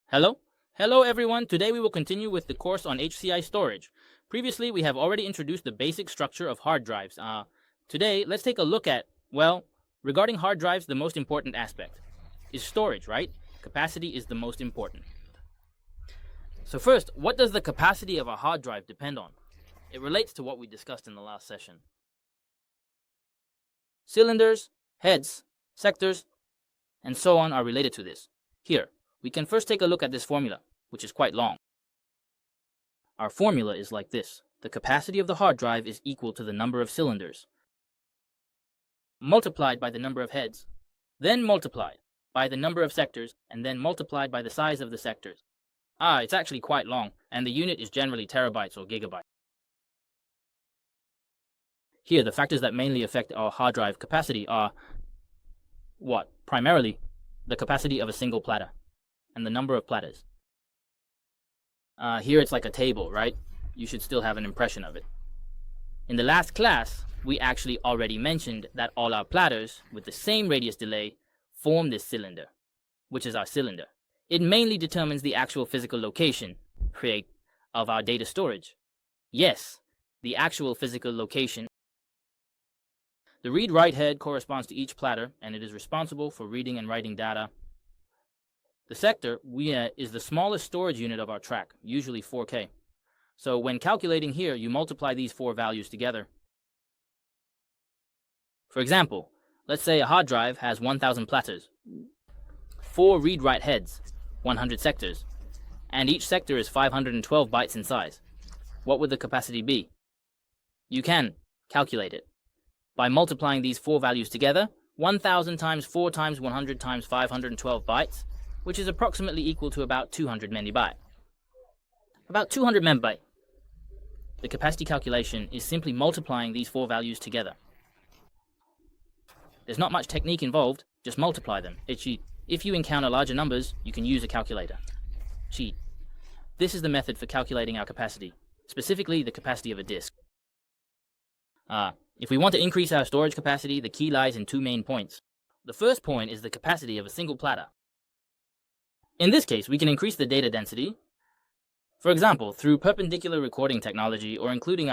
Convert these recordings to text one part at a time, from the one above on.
Hello? Hello everyone, today we will continue with the course on HCI storage. Previously, we have already introduced the basic structure of hard drives. Today, let's take a look at, regarding hard drives, the most important aspect is storage, right? Capacity is the most important. So first, what does the capacity of a hard drive depend on? It relates to what we discussed in the last session. Cylinders, heads, sectors, and so on are related to this. Here, we can first take a look at this formula, which is quite long. Our formula is like this. The capacity of the hard drive is equal to the number of cylinders, multiplied by the number of heads, then multiplied by the number of sectors, and then multiplied by the size of the sectors. It's actually quite long, and the unit is generally terabytes or gigabytes. Here, the factors that mainly affect our hard drive capacity are primarily the capacity of a single platter and the number of platters. Here it's like a table, right? You should still have an impression of it. In the last class, we actually already mentioned that all our platters with the same radius delay form this cylinder, which is our cylinder. It mainly determines the actual physical location of our data storage. Yes, the actual physical location. The read-write head corresponds to each platter, and it is responsible for reading and writing data. The sector is the smallest storage unit of our track, usually 4K. So when calculating here, you multiply these four values together. For example, let's say a hard drive has 1,000 platters, 4 read-write heads, 100 sectors, and each sector is 512 bytes in size. What would the capacity be? You can calculate it by multiplying these four values together. 1,000 times 4 times 100 times 512 bytes, which is approximately equal to about 200 megabyte. About 200 megabyte. The capacity calculation is simply multiplying these four values together. There's not much technique involved, just multiply them. If you encounter larger numbers, you can use a calculator. This is the method for calculating our capacity, specifically the capacity of a disk. If we want to increase our storage capacity, the key lies in two main points. The first point is the capacity of a single platter. In this case, we can increase the data density, for example, through perpendicular recording technology or including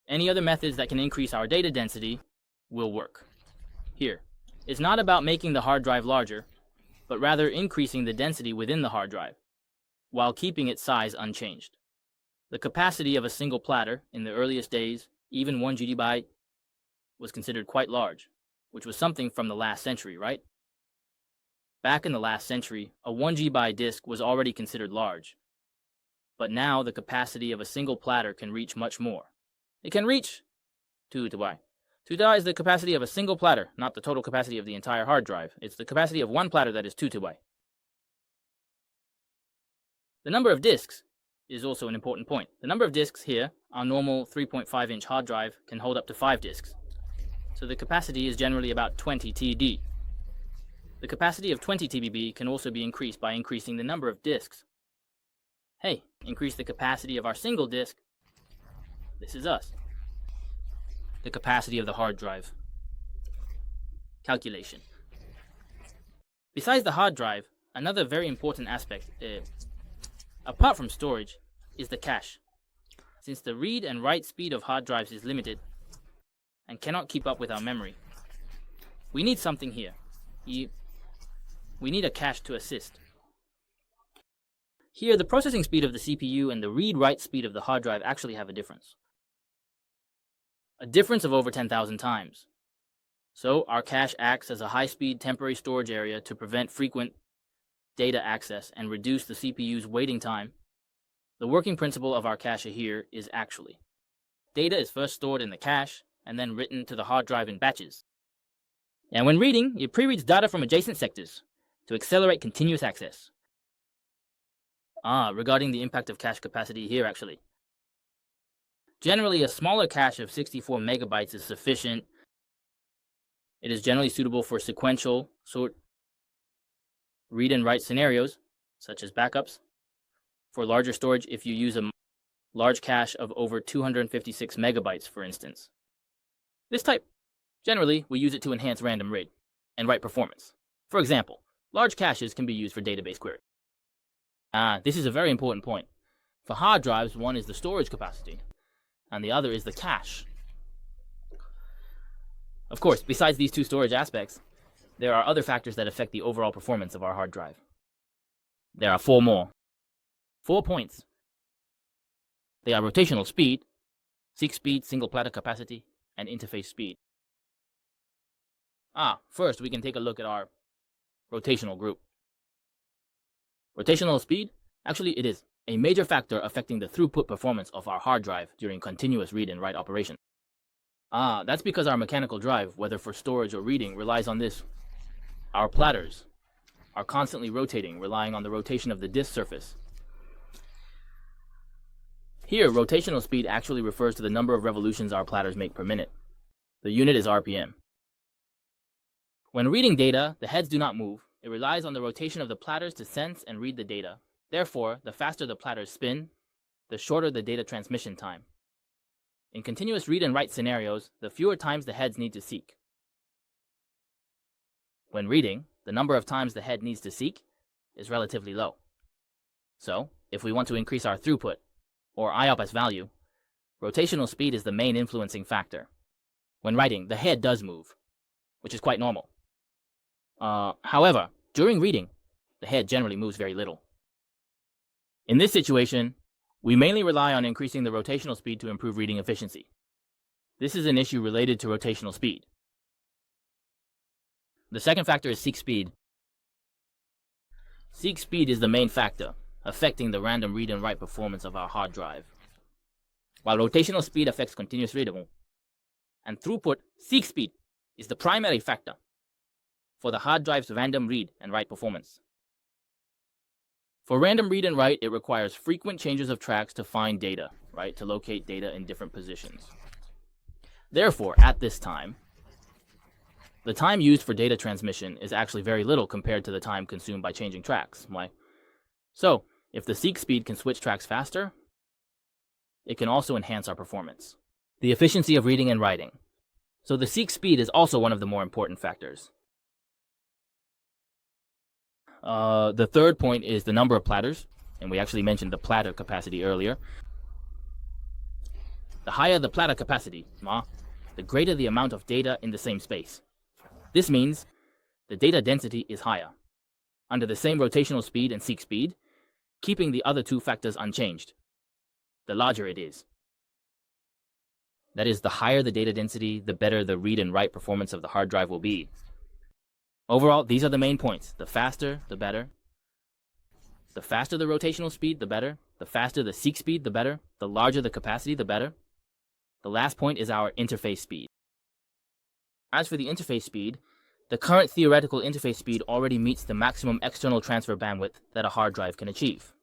any other methods that can increase our data density will work. Here, it's not about making the hard drive larger, but rather increasing the density within the hard drive, while keeping its size unchanged. The capacity of a single platter in the earliest days, even 1 GB, was considered quite large, which was something from the last century, right? Back in the last century, a 1 GB disk was already considered large. But now the capacity of a single platter can reach much more. It can reach 2 TB. 2 TB is the capacity of a single platter, not the total capacity of the entire hard drive. It's the capacity of one platter that is 2 TB. The number of disks is also an important point. The number of disks here, our normal 3.5-inch hard drive, can hold up to 5 disks. So the capacity is generally about 20 TB. The capacity of 20 TBB can also be increased by increasing the number of disks. Hey, increase the capacity of our single disk. This is us. The capacity of the hard drive. Calculation. Besides the hard drive, another very important aspect, apart from storage, is the cache. Since the read and write speed of hard drives is limited and cannot keep up with our memory, we need something here. We need a cache to assist. Here, the processing speed of the CPU and the read-write speed of the hard drive actually have a difference. A difference of over 10,000 times. So, our cache acts as a high-speed temporary storage area to prevent frequent data access and reduce the CPU's waiting time. The working principle of our cache here is actually data is first stored in the cache and then written to the hard drive in batches. And when reading, it pre-reads data from adjacent sectors to accelerate continuous access. Regarding the impact of cache capacity here actually. Generally, a smaller cache of 64 megabytes is sufficient. It is generally suitable for sequential read and write scenarios, such as backups. For larger storage, if you use a large cache of over 256 megabytes, for instance. This type, generally, we use it to enhance random read and write performance. For example, Large caches can be used for database query. This is a very important point. For hard drives, one is the storage capacity, and the other is the cache. Of course, besides these two storage aspects, there are other factors that affect the overall performance of our hard drive. There are 4 more. 4 points. They are rotational speed, seek speed, single platter capacity, and interface speed. First we can take a look at our rotational group. Rotational speed, actually it is a major factor affecting the throughput performance of our hard drive during continuous read and write operation. That's because our mechanical drive, whether for storage or reading, relies on this. Our platters are constantly rotating, relying on the rotation of the disk surface. Here, rotational speed actually refers to the number of revolutions our platters make per minute. The unit is RPM. When reading data, the heads do not move. It relies on the rotation of the platters to sense and read the data. Therefore, the faster the platters spin, the shorter the data transmission time. In continuous read and write scenarios, the fewer times the heads need to seek. When reading, the number of times the head needs to seek is relatively low. So, if we want to increase our throughput, or IOPS value, rotational speed is the main influencing factor. When writing, the head does move, which is quite normal. However, during reading, the head generally moves very little. In this situation, we mainly rely on increasing the rotational speed to improve reading efficiency. This is an issue related to rotational speed. The second factor is seek speed. Seek speed is the main factor affecting the random read and write performance of our hard drive. While rotational speed affects continuous readable and throughput, seek speed is the primary factor for the hard drive's random read and write performance. For random read and write, it requires frequent changes of tracks to find data, right? To locate data in different positions. Therefore, at this time, the time used for data transmission is actually very little compared to the time consumed by changing tracks. Why? So, if the seek speed can switch tracks faster, it can also enhance our performance. The efficiency of reading and writing. So the seek speed is also one of the more important factors. The third point is the number of platters, and we actually mentioned the platter capacity earlier. The higher the platter capacity, the greater the amount of data in the same space. This means the data density is higher, under the same rotational speed and seek speed, keeping the other two factors unchanged. The larger it is. That is, the higher the data density, the better the read and write performance of the hard drive will be. Overall, these are the main points. The faster, the better. The faster the rotational speed, the better. The faster the seek speed, the better. The larger the capacity, the better. The last point is our interface speed. As for the interface speed, the current theoretical interface speed already meets the maximum external transfer bandwidth that a hard drive can achieve.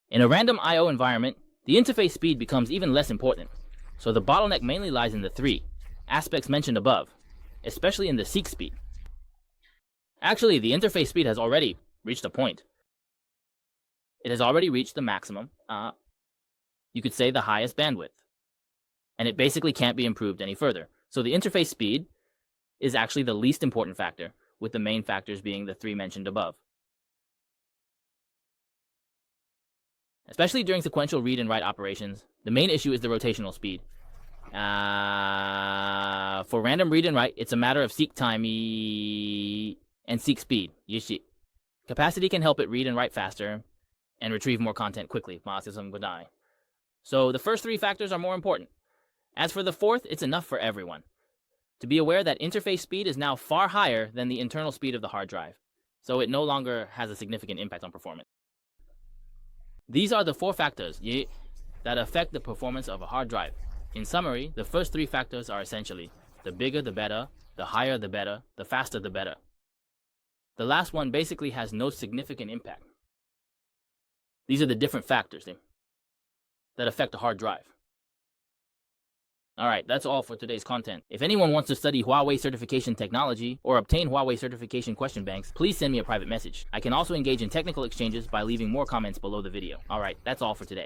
In a random I/O environment, the interface speed becomes even less important, so the bottleneck mainly lies in the 3 aspects mentioned above, especially in the seek speed. Actually, the interface speed has already reached a point. It has already reached the maximum, you could say the highest bandwidth, and it basically can't be improved any further. So the interface speed is actually the least important factor, with the main factors being the 3 mentioned above. Especially during sequential read and write operations, the main issue is the rotational speed. For random read and write, it's a matter of seek time and seek speed. Capacity can help it read and write faster and retrieve more content quickly. So the first 3 factors are more important. As for the fourth, it's enough for everyone to be aware that interface speed is now far higher than the internal speed of the hard drive, so it no longer has a significant impact on performance. These are the 4 factors that affect the performance of a hard drive. In summary, the first 3 factors are essentially the bigger the better, the higher the better, the faster the better. The last one basically has no significant impact. These are the different factors that affect a hard drive. Alright, that's all for today's content. If anyone wants to study Huawei certification technology or obtain Huawei certification question banks, please send me a private message. I can also engage in technical exchanges by leaving more comments below the video. Alright, that's all for today.